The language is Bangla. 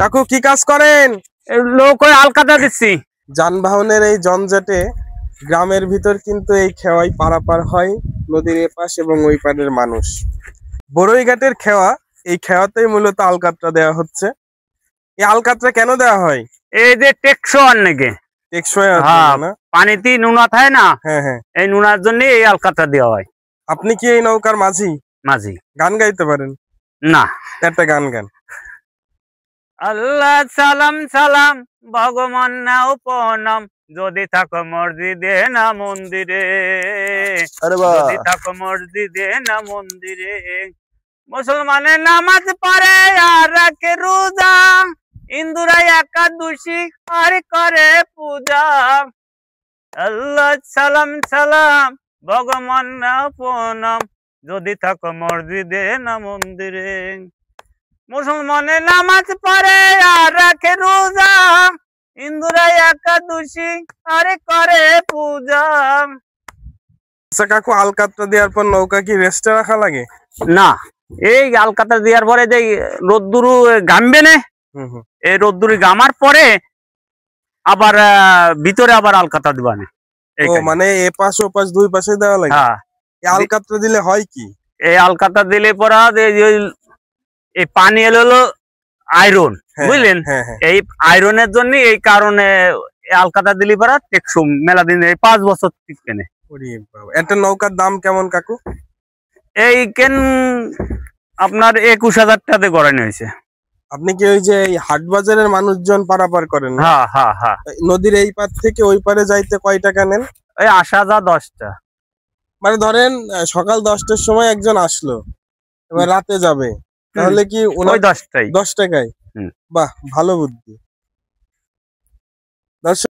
কাকু কি কাজ করেন? লোক ওই আলকাতা দিচ্ছি। যানবাহনের এই জঞ্জাটে গ্রামের ভিতর কিন্তু এই খেওয়াই পারাপার হয় নদীর এপাশ এবং ওই পারের মানুষ। বড়ইঘাটের খেওয়া, এই খেওয়াতেই মূলত আলকাতরা দেওয়া হচ্ছে। এই আলকাতরা কেন দেওয়া হয়? এই যে টেকসো অনেকে টেকসই না, পানিতে নুনা থাকে না, হ্যাঁ হ্যাঁ, এই নুনার জন্য এই আলকাতরা দেওয়া হয়। আপনি কি এই নৌকার মাঝি? মাঝি। গান গাইতে পারেন? না। একটা গান গান। আল্লাহ সালাম সালাম ভগবান নাও প্রণাম, যদি থাকো মসজিদে না মন্দিরে, যদি থাকো মসজিদে না মন্দিরে। মুসলমানের নামাজ পড়ে আর রাখে রোজা, হিন্দুরা একাদশী আর করে পূজা। আল্লাহ সালাম সালাম ভগবান নাও প্রণাম, যদি থাকো মসজিদে না মন্দিরে। মুসলমানের নামাজ পড়ে আর রাখে রোজা, হিন্দুরা একাদশী আরে করে পূজা। আচ্ছা কাকু, আলকাতরা দেওয়ার পর নৌকা কি রেস্টে রাখা লাগে? না, এই আলকাতা দেওয়ার পরে যে রোদ্দুরু ঘামবে না, এই রোদ্দুরি ঘামার পরে আবার ভিতরে আবার আলকাতা দিবা না। ও মানে এ পাশ ও পাশ দুই পাশে দেওয়া লাগে। হ্যাঁ, এই আলকাতরা দিলে হয় কি? এই আলকাতা দিলে পরা এই পানি এলো আয়রন, বুঝলেন? এই আয়রনের জন্য এই কারণে আলকাতা দিলি পরা টেকসো মেলা দিন, এই 5 বছর টিকবে না। একটা নৌকার দাম কেমন কাকু? এই কেন আপনার 21,000 টাকাতে করানো হয়েছে। আপনি কি ওই যে হাট বাজারের মানুষজন পারাপার করেন? হ্যাঁ হ্যাঁ হ্যাঁ। নদীর এই পার থেকে ওই পারে যাইতে কয় টাকা নেন? এই আসা যা 10টা। মানে ধরেন সকাল 10টার সময় একজন আসলো, এবার রাতে যাবে, তাহলে কি ওই 10 টাকায়? বাহ, ভালো বুদ্ধি। দর্শক